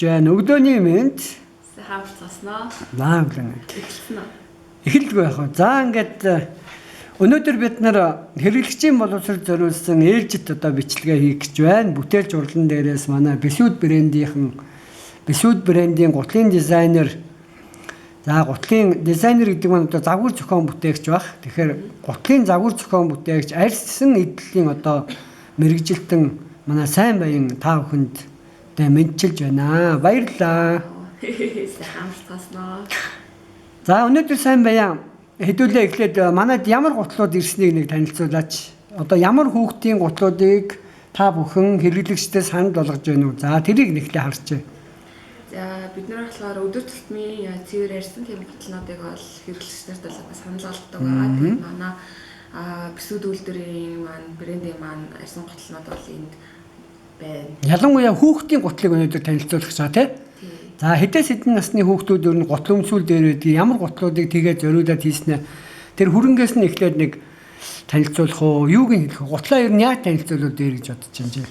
байна. Өглөөний мэнд. Хамт цаснаа. Нааглан. Эхэлсэн үү? Эхэлдэггүй яах вэ? За ингээд өнөөдөр бид нар хэрэглэгчийн боловсрол зориулсан ээлжит одоо бичлэгээ хийх гэж байна. Бүтээлч урлан дээрээс манай Бисүд брендийн гутлын дизайнер. За гутлын дизайнер гэдэг нь одоо загвар зохион бүтээгч баг. Тэгэхээр гутлын загвар зохион бүтээгч арьссан эдлийн одоо мэрэгжилтэн манай сайн баян та бүхэнд мэдчилж байна. Баярлалаа. Хамт цаснаа. За өнөөдөр сайн баян хэдүүлээ эхлээд манайд ямар гутлууд ирснийг нэг танилцуулаач. Одоо ямар хүүхдийн гутлуудыг та бүхэн хэрэглэгчдээ санал болгож байна уу? За тэрийг нэхлээ харчээ. За бид нар болохоор өдөр тутмын цэвэр ярьсан тийм гутлуудыг бол хэрэглэгчдэрт бол санал болгодог байгаа. Тэгээд манай Бисүд үйлдвэрийн брендийн ярьсан гутлууд бол энд байна. Ялангуяа хүүхдийн гутлыг өнөөдөр танилцуулах гэж байгаа тийм. За хэдээс хэдэн насны хүүхдүүд ер нь гутал өмсүүл дээр байдаг ямар гутлуудыг тэгээд зориулаад хийснэ тэр хөрөнгөөс нь эхлээд нэг танилцуулах уу юуг нь хэлэх вэ? Гутлаа ер нь яаж танилцуулаад дээр гэж бодож байна чи?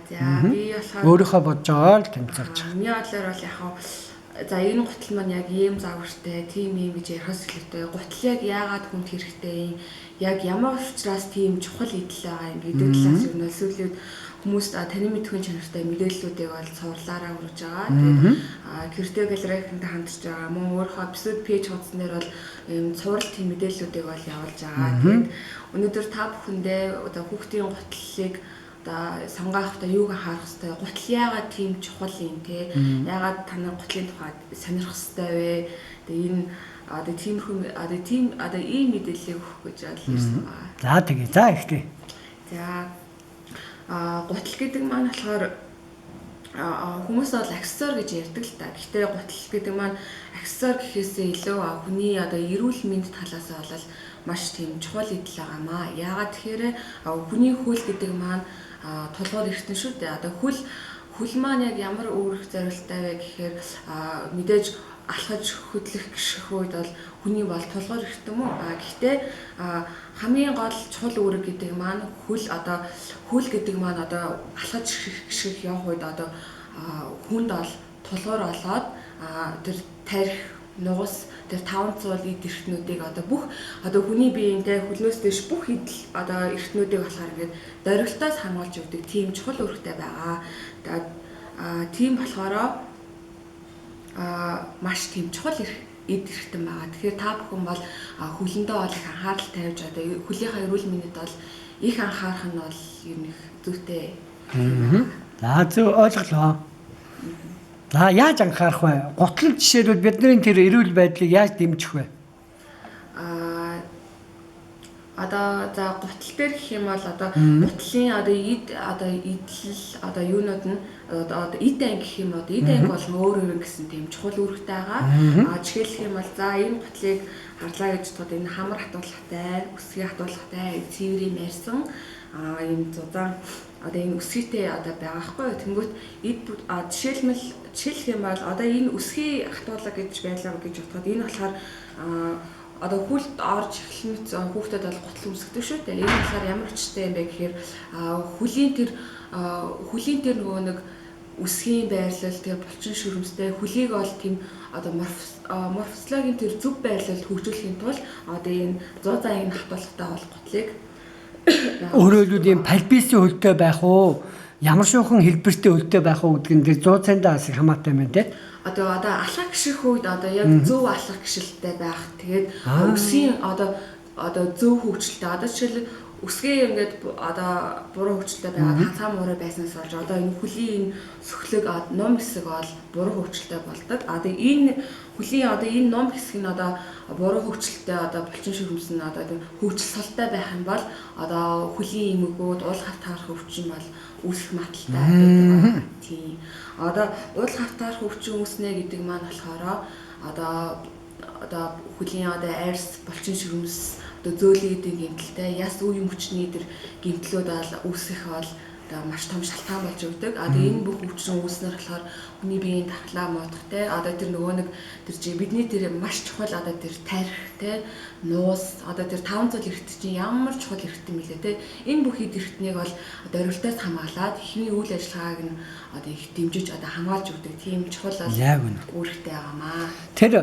За би болохоор өөрийнхөө бодож байгаа л танилцуулж байгаа. Миний бодлоор бол яг за энэ гутал маань яг ийм загвартай, тийм юм гэж ярихаас илүүтэй гутал яг яагаад хүнд хэрэгтэй, яг ямар учраас тийм чухал идэл байгаа юм гэдэг талаас ер нь сүүлийн хүмүүс таны мэдхүйн чанартай мэдээллүүдийг бол цувралаараа өргөж байгаа. Тэгээд гэртээ галерейнтэй хандж байгаа. Мөн өөрийнхөө Бисүд пэйж хуудсан дээр бол ийм цуврал тийм мэдээллүүдийг бол явуулж байгаа. Тэгээд өнөөдөр та бүхэндээ одоо хүүхдийн гутлыг одоо сонгохдоо юуг анхаарах хэрэгтэй? Гутал яагаад тийм чухал юм те? Яагаад та нар гутлын тухайд сонирхох хэрэгтэй вэ? Тэгээд энэ одоо тиймэрхүү одоо ийм мэдээллийг өгөх гэж ирсэн байгаа. За тэгээ. За ихтэй. За гутал гэдэг маань болохоор хүмүүс бол аксессуар гэж ярьдаг л та. Гэхдээ гутал гэдэг маань аксессуар гэхээсээ илүү хүний одоо эрүүл мэнд талаас бол маш тийм чухал идэл байгаамаа. Яагаад тэгэхээр хүний хөл гэдэг маань толгойд эртэн шүү дээ. Одоо хөл маань яг ямар үүрэг зорилттой вэ гэхээр мэдээж алхаж хөдлөх гişх үед бол хүний бол толгойд эртэн мөн. Гэхдээ хамгийн гол чухал үүрэг гэдэг маань хөл гэдэг маань одоо алхаж гişх явах үед одоо хүнд бол толгоор олоод тэр тарих нугас тэр 500 эд эрхтнүүдийг одоо бүх одоо хүний биеийнхээ хөлнөөс дэш бүх идэл одоо эрхтнүүдийг болохоор ингээд дөрвөлтөөс хамгаалж өгдөг тийм чухал үүрэгтэй байгаа. Тэгээд тийм болохоор маш тийм чухал эд эрхтэн байгаа. Тэгэхээр та бүхэн бол хөлөндөө бол их анхаарал тавьж одоо хөлийнхаа эрүүл мэндэд бол их анхаарах нь бол юм их зүйтэй. За зөв ойлголоо. За яаж анхаарах вэ? Гутлын жишээлбэл бидний тэр эрүүл байдлыг яаж дэмжих вэ? Одоо за гутал дээр гэх юм бол одоо гутлын одоо идэл одоо юунууд нь одоо эд анги гэх юм одоо эд анги бол өөр гэсэн тийм чухал үүрэгтэй байгаа. Жишээлх юм бол за энэ гутлыг харлаа гэж бодоход энэ хамар хатуулгатай, өсгий хатуулгатай, цэврийн ярьсан ийм зузаан одоо энэ өсгийтэй одоо байгаа хгүй. Тэнгүүт эд жишээлх юм бол одоо энэ өсгий хатуулга гэж байлаа гэж бодоход энэ болохоор одоо хүлд орж эхлэнэц хүүхдэд бол гутал өмсгдөг шүү дээ. Энэ болохоор ямар очтой юм бэ гэхээр хөлийн тэр нөгөө нэг өсгийн байрлал тэр булчин шүрмстэй хөлийг бол тийм одоо морфологийн тэр зөв байрлалд хөгжүүлэхийн тулд одоо энэ 100 цагийн хатуулгатай бол гутлыг өөрөөр хэлбэл ийм пальписийн хөлтэй байх уу? Ямар шуухан хэлбэртэй хөлтэй байх уу гэдэг нь тэр 100 цандаас хамаатай байна те. Одоо алхах гişх үед одоо яг зөв алхах гişлтэй байх. Тэгээд өсгийн одоо зөв хөгжилтэй. Одоо жишээл өсгөө ингээд одоо буруу хөгжилтэй байгаа цаа муурай байснаас болж одоо энэ хөлийн сөхлөг ном хэсэг бол буруу хөгжилтэй болдог. Одоо энэ хөлийн одоо энэ ном хэсэг нь одоо буруу хөгжилтэй одоо булчин шүрмс нь одоо хөгжил салтай байх юм бол одоо хөлийн эмгэгүүд уул хавтаарх өвчин бол үүсэх магадлалтай байдаг. Тийм. Одоо уул хавтаарх өвчин үүснэ гэдэг маань болохоор одоо хөлийн одоо арьс булчин шүрмс одоо зөөлөн гэдэг гэмтэлтэй яс үе мөчний тэр гэмтлүүд бол үүсэх бол одоо маш том шалтгаан болж өгдөг. Одоо энэ бүх өвчин үүснэр болохоор хүний биеийн давхлаа муудах те одоо тэр нөгөө нэг тэр чи бидний тэр маш чухал одоо тэр тарих те нуус одоо тэр 500 эрхт чинь ямар чухал эрхтэн мэлээ те энэ бүх хэд эрхтнийг бол одоо орилтоос хамгаалаад эхний үйл ажиллагааг нь одоо их дэмжиж одоо хамгаалж өгдөг тийм чухал үүрэгтэй байгаамаа. Тэр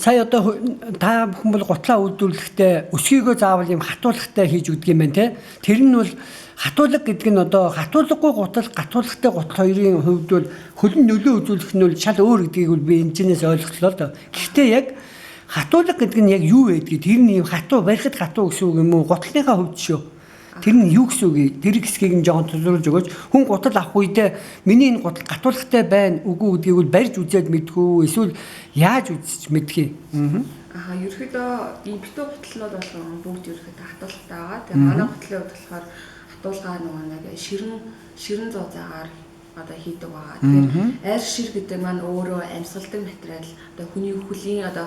сая одоо та бүхэн бол гутлаа үйлдвэрлэхдээ өсгийгөө заавал юм хатуулагтай хийж өгдөг юм байна те. Тэр нь бол хатуулга гэдэг нь одоо хатуулгагүй гутал, гатуулагтай гутал хоёрын хувьд бол хөлн нөлөө үзүүлэх нь бол шал өөр гэдгийг бол би энэчнээс ойлголоо л доо. Гэхдээ яг хатуулга гэдэг нь яг юу вэ гэдгийг тэр нь юм хатуу барихад хатуу гэсэн үг юм уу? Гутлынхаа хувьд шүү. Тэр нь юу гэсэн үг вэ? Тэр хэсгийг нь жоохон тулгуурлаж өгөөч. Хүн гутал авах үедээ миний энэ гутал гатуулагтай байна үгүй гэдгийг бол барьж үзээд мэдхүү эсвэл яаж үзэж мэдхий? Ерөөхдөө ийм битүү гутлнууд болгон бүгд ерөөхдөө хатуулгатай байгаа. Тэгээ манай гутлын хувьд болохоор хатуулгаа нөгөө нэг ширэн зузаагаар одоо хийдэг байгаа. Тэгэхээр айр шир гэдэг маань өөрөө амьсгалдаг материал. Одоо хүний хөлийн одоо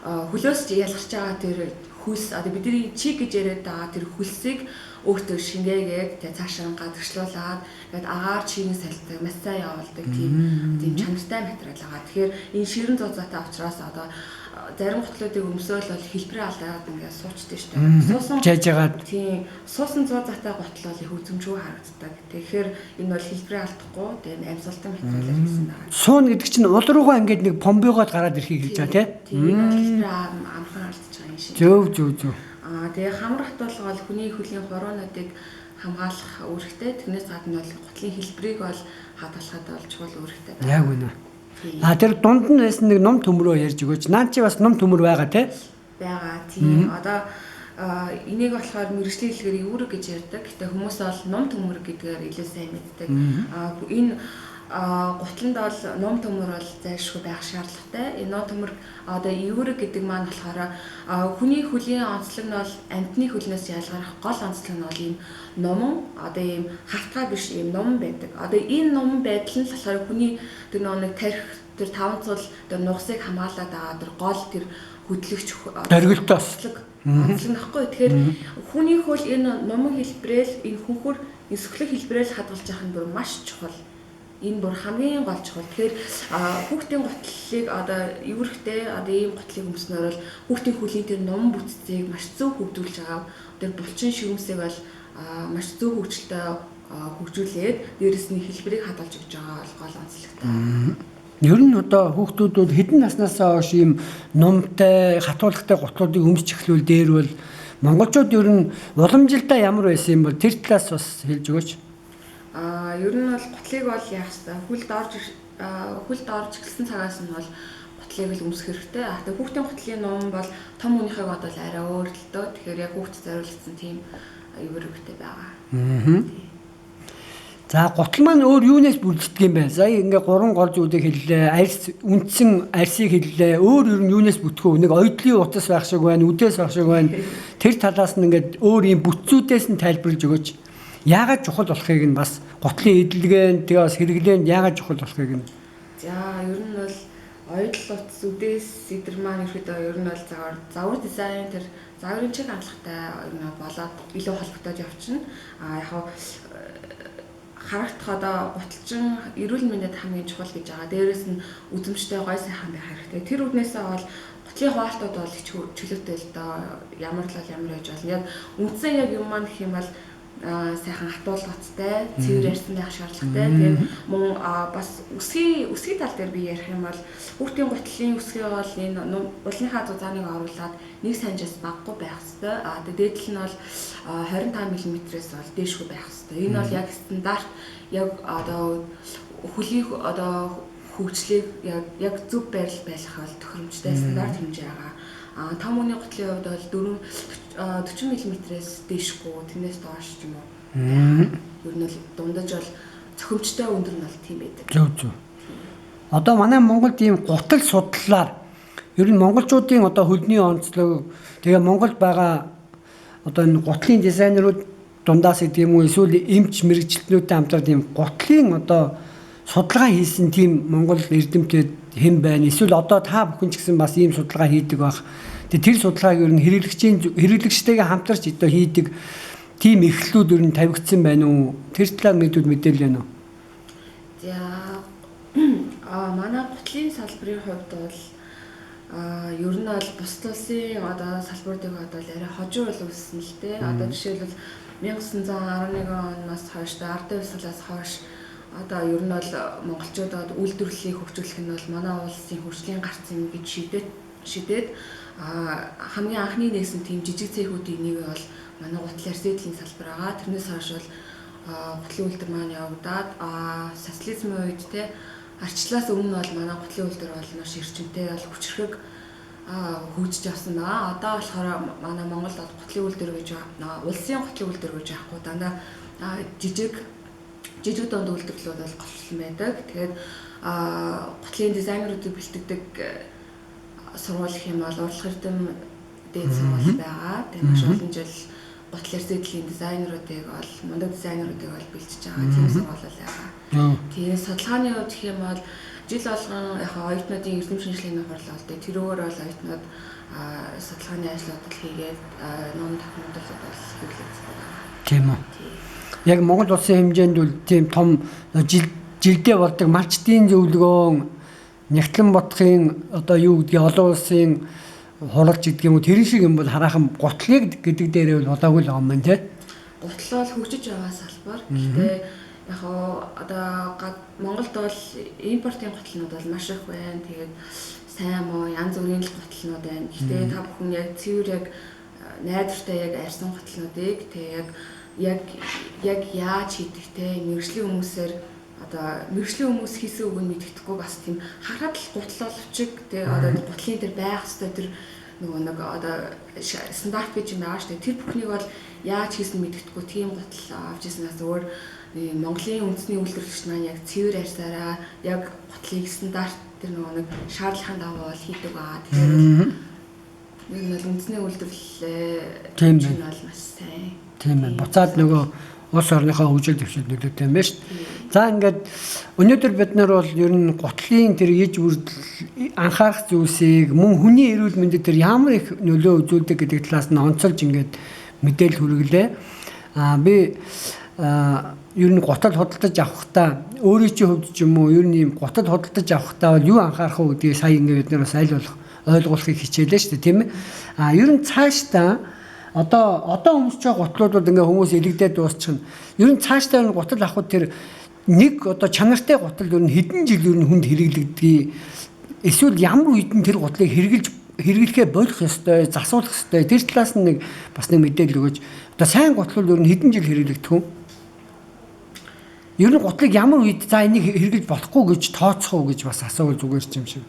хөлөөс ялгарч байгаа тэр хөлс одоо бидний чиг гэж яриад байгаа тэр хөлсийг өөртөө шингээгээд тэгээ цаашаа гадагшлуулаад тэгээд агаар чигийн салтай маш сайн явуулдаг тийм чанартай материал байгаа. Тэгэхээр энэ ширэн зузаатай учраас одоо зарим гутлуудыг өмсөөл бол хэлбэрээ алдаад ингээд суучдаг шүү дээ. Суусан жажгаад тийм суусан зузаатай гутал бол их үзмжгүй харагддаг. Тэгэхээр энэ бол хэлбэрээ алдахгүй тэгээд амьсгалтай материалаар хийсэн байгаа. Суун гэдэг чинь ул руугаа ингээд нэг помбигоод гараад ирэхийг хэлж байгаа тийм. Хэлбэрээ амхан алдаж байгаа юм шиг. Зөв. Тэгээ хамар хатуулга бол хүний хөлийн хуруунуудыг хамгаалах үүрэгтэй. Тэрнээс гадна бол гутлын хэлбэрийг бол хадгалахад бол чухал үүрэгтэй байна. Яг үнэ. Тэр дунд нь байсан нэг ном төмрөө ярьж өгөөч. Наад чи бас ном төмөр байгаа те? Байгаа тийм. Одоо энийг болохоор мэргэжлийн хэлгээр эврэг гэж ярьдаг. Гэтэ хүмүүс бол ном төмөр гэдгээр илүү сайн мэддэг. Энэ гутланд бол ном төмөр бол зайлшгүй байх шаардлагатай. Энэ ном төмөр одоо эврэг гэдэг маань болохоор хүний хөлийн онцлог нь бол амьтны хөлнөөс ялгарх гол онцлог нь бол ийм номон одоо ийм хартгаа биш ийм номон байдаг. Одоо энэ номон байдал нь болохоор хүний тэр нэг тарих тэр 5 цул тэр нугсыг хамгаалаад байгаа тэр гол тэр хөдлөгч дөргөлтөөс онцлог нөхгүй. Тэгэхээр хүний хөл энэ номон хэлбэрэл энэ хүнхүр эсвэлэг хэлбэрэл хадгалж явах нь бүр маш чухал. Энэ бүр хамгийн гол чухал. Тэгэхээр хүүхдийн гутлыг одоо эврэхтэй одоо ийм гутлыг өмснөөр бол хүүхдийн хөлийн тэр ном бүтцийг маш зөв хөгжүүлж байгаа. Тэр булчин ширмсийг бол маш зөв хөгжилтэй хөгжүүлээд дээрэс нь хэлбэрийг хадгалж өгч байгаа бол гол онцлогтой. Ер нь одоо хүүхдүүд бол хэдэн наснасаа хойш ийм номтой, хатуулагтай гутлуудыг өмсч эхлүүл дээр бол монголчууд ер нь уламжилтаа ямар байсан юм бол тэр талаас бас хэлж өгөөч. Ер нь бол гутлыг бол яах вэ? Хүлд орж эхэлсэн цагаас нь бол гутлыг л өмсөх хэрэгтэй. Тэгээ хүүхдийн гутлын ном бол том хүнийхээ бодвол арай өөр л дөө. Тэгэхээр яг хүүхдэд зориулсан тийм эврэгтэй байгаа. За гутал маань өөр юунаас бүрддэг юм бэ? Сая ингээ 3 гол зүйлийг хэллээ. Арьс үндсэн арьсыг хэллээ. Өөр ер нь юунаас бүтгөө? Нэг ойдлын утас байх шиг байна, үдээс байх шиг байна. Тэр талаас нь ингээ өөр юм бүтцүүдээс нь тайлбарлаж өгөөч. Яагаад чухал болохыг нь бас гутлын эдлэгээн тэгээ бас хэрэглээнд яагаад чухал болохыг нь. За ер нь бол ойдл утас үдээс эдэр маань ихэд ер нь бол загвар дизайн тэр загварын чиг хандлагатай болоод илүү холбогдоод явчихна. Яг харагдах одоо гуталчин эрүүл мэндэд хамгийн чухал гэж байгаа. Дээрээс нь үзэмжтэй гой сайхан байх хэрэгтэй. Тэр үднээсээ бол гутлын хуваалтууд бол их чөлөөтэй л доо. Ямар л ямар яж болно. Яг үндсэн яг юм маань гэх юм бол сайхан хатуулгацтай, цэвэр ярьсан байх шаардлагатай. Тэгээд мөн бас өсгийн тал дээр би ярих юм бол хүүхдийн гутлын өсгий бол энэ улныхаа зузааныг оруулаад 1 санжаас багагүй байх ёстой. Тэгээд дээдл нь бол 25 мм-ээс бол дээшгүй байх ёстой. Энэ бол яг стандарт яг одоо хөлийн одоо хөгжлийг яг зөв байрлал байлгах бол тохиромжтой стандарт хэмжээ байгаа. Том хүний гутлын хувьд бол 40 мм-ээс дээшгүй, тэрнээс доош ч юм уу. Ер нь бол дундаж бол цохимжтой өндөр нь бол тийм байдаг. Зөв. Одоо манай Монголд ийм гутал судлалаар ер нь монголчуудын одоо хөлний онцлог тэгээ Монголд байгаа одоо энэ гутлын дизайнерууд дундаас гэдэг юм уу эсвэл эмч мэрэгчлэтнүүдтэй хамтраад ийм гутлын одоо судалгаа хийсэн тийм монгол эрдэмтэд хэн байна? Эсвэл одоо та бүхэн ч гэсэн бас ийм судалгаа хийдэг байх. Тэгээ тэр судалгааг ер нь хэрэглэгчтэйгээ хамтарч одоо хийдэг тийм эхлэлүүд ер нь тавигдсан байна уу? Тэр талаар мэдээлэл байна уу? За манай гутлын салбарын хувьд бол ер нь бол бусад улсын одоо салбаруудыг бодвол арай хожуу бол үүссэн л дээ. Одоо жишээлбэл 1911 оноос хойш ардын хувьслаас хойш одоо ер нь бол монголчуудад үйлдвэрлэлийг хөгжүүлэх нь бол манай улсын хөгжлийн гарц юм гэж шийдээд хамгийн анхны нээсэн тийм жижиг цэхүүдийн нэг бол манай гутлын арсэдлийн салбар байгаа. Тэрнээс хойш бол гутлын үйлдвэр маань явагдаад социализмын үед те арчлаас өмнө бол манай гутлын үйлдвэр бол маш эрчимтэй бол хүчрхэг хөгжиж явсан байна. Одоо болохоор манай Монголд бол гутлын үйлдвэр гэж улсын гутлын үйлдвэр гэж яахгүй дандаа жижиг дунд үйлдвэрлэлүүд бол голчлон байдаг. Тэгээд гутлын дизайнеруудыг бэлтгэдэг сургууль гэх юм бол Урлах Эрдэм дээд сургууль байгаа. Тэгээд маш олон жил гутлын арсэдлийн дизайнеруудыг бол мундаг дизайнеруудыг бол бэлтжиж байгаа тийм сургууль байгаа. Тэгээд судалгааны хувьд гэх юм бол жил болгон яг оюутнуудын эрдэм шинжилгээний хурлаа болдог. Тэрөөр бол оюутнууд судалгааны ажлуудыг хийгээд ном документууд бол хэвлэгдсэн байна. Тийм үү. Яг Монгол улсын хэмжээнд бол тийм том жилдээ болдог малчдын зөвлөгөөн Нягтлан бодохын одоо юу гэдгийг олон улсын хуралч гэдэг юм уу тэр шиг юм бол хараахан гутлыг гэдэг дээрээ бол удаагүй л байгаа юм тий. Гутал бол хөгжиж байгаа салбар. Гэхдээ яг одоо Монголд бол импортын гутлнууд бол маш их байна. Тэгээд сайн муу янз бүрийн гутлнууд байна. Гэхдээ та бүхэн яг цэвэр яг найдвартай яг арьсан гутлнуудыг тэгээд яг яаж хийдэг те мэрэгжлийн хүмүүсээр одоо мэрэгжлийн хүмүүс хийсэн үг нь мэддэхгүй бас тийм харахад л гутлолчиг те одоо гутлын дээр байх хэвээр тэр нэг одоо стандарт гэж юм байгаа шүү дээ. Тэр бүхнийг бол яаж хийсэн мэддэхгүй тийм гутал авч ирсэнээс өөр Монголын үндэсний үйлдвэрлэгч маань яг цэвэр арьсаараа яг гутлыг стандарт тэр нэг шаардлагын дагуу бол хийдэг байгаа. Тэгэхээр нэг нь үндэсний үйлдвэрлэлээ тийм бол маш сайн. Тийм байна. Буцаад нөгөө улс орныхоо хөгжил дэвшил нөлөөтэй юм байна шүү дээ. За ингээд өнөөдөр бид нар бол ер нь гутлын тэр иж үрдэл анхаарах зүйлсийг мөн хүний эрүүл мэндэд тэр ямар их нөлөө үзүүлдэг гэдэг талаас нь онцолж ингээд мэдээлэл хүргэлээ. Би ер нь гутал худалдаж авахдаа өөрийн чинь хувьд ч юм уу ер нь ийм гутал худалдаж авахдаа бол юу анхаарах вэ гэдгийг сая ингээд бид нар бас аль болох ойлгуулахыг хичээлээ шүү дээ, тийм ээ. Ер нь цаашдаа одоо өмсөж байгаа гутлуудад ингээ хүмүүс илэгдээд дуусчихна. Ер нь цаашдаа энэ гутал авахд тэр нэг одоо чанартай гутал ер нь хэдэн жил ер нь хүнд хэрэглэгдгийг эсвэл ямар үед нь тэр гутлыг хэрэглэхээ болох ёстой, засуулах ёстой. Тэр талаас нь нэг бас нэг мэдээлэл өгөөч. Одоо сайн гутлууд ер нь хэдэн жил хэрэглэгдэх вэ? Ер нь гутлыг ямар үед за энийг хэрэглэж болохгүй гэж тооцох уу гэж бас асуувал зүгээр ч юм шиг.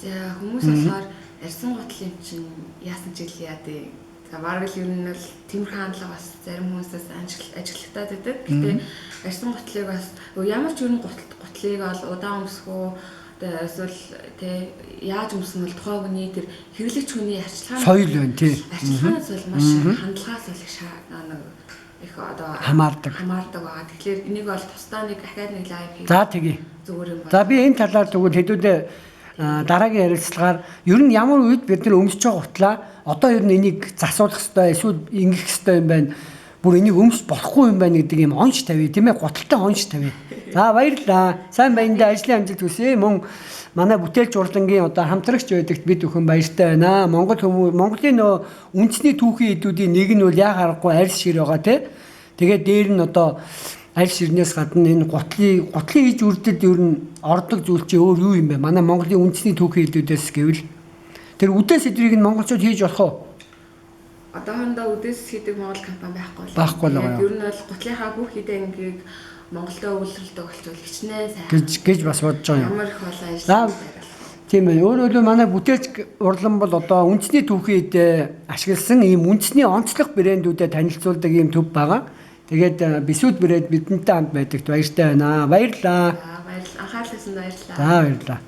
За хүмүүс болохоор арьсан гутлын чинь яасан ч л яа дээ. За бараг л ер нь бол тиймэрхүү хандлага бас зарим хүмүүсээс ажиглагтаад байдаг. Гэтэ арьсан гутлыг бас ямар ч ерөн гутлыг бол удаан өмсөх үү эсвэл тэ яаж өмснө бол тухайн хүний тэр хэрэглэгч хүний арчилгааны соёл байна тий. Арчилгаанаас бол маш хандлагаас бол их одоо хамаардаг байгаа. Тэгэхээр энийг бол тусдаа нэг ахаад нэг лайв хийх. За тэгье. Зүгээр юм байна. За би энэ талаар тэгвэл хэдүүдээ дараагийн ярилцлагаар ер нь ямар үед бид нар өмсөж байгаа гутлаа одоо ер нь энийг засуулах хэрэгтэй эсвэл ингэх хэрэгтэй юм байна. Бүр энийг өмсөж болохгүй юм байна гэдэг юм онц тавья тийм ээ гуталтай онц тавья. За баярлалаа. Сайн баяндаа ажлын амжилт хүсье. Мөн манай бүтээлч урлагийн одоо хамтрагч байдагт бид бүхэн баяртай байна. Монголын нөө үндэсний түүхийн эдүүдийн нэг нь бол яа харахгүй арьс шир байгаа тийм. Тэгээд дээр нь одоо арьс ширнээс гадна энэ гутлын иж үрдэд ер нь ордог зүйл чи өөр юу юм бэ? Манай Монголын үндэсний түүхийн эдүүдээс гэвэл тэр үдээс эдрийг нь монголчууд хийж болох уу? Одоохондоо үдээс хийдэг Монгол компани байхгүй л байгаа. Ер нь бол гутлынхаа бүх хэдэн ангийг Монголдөө үйлдвэрлэдэг болчвол хичнээн сайн. гэж бас бодож байгаа юм. Ямар их бол ажил. Тийм ээ. Өөрөөр манай бүтээлч урлан бол одоо үндэсний түүхийд ашигласан ийм үндэсний онцлог брэндүүдэд танилцуулдаг ийм төв байгаа. Тэгээд бисүүд брэнд бидэнтэй хамт байдагт баяртай байна. Баярлалаа. Баярлалаа. Анхаарлаа баярлалаа. За баярлалаа.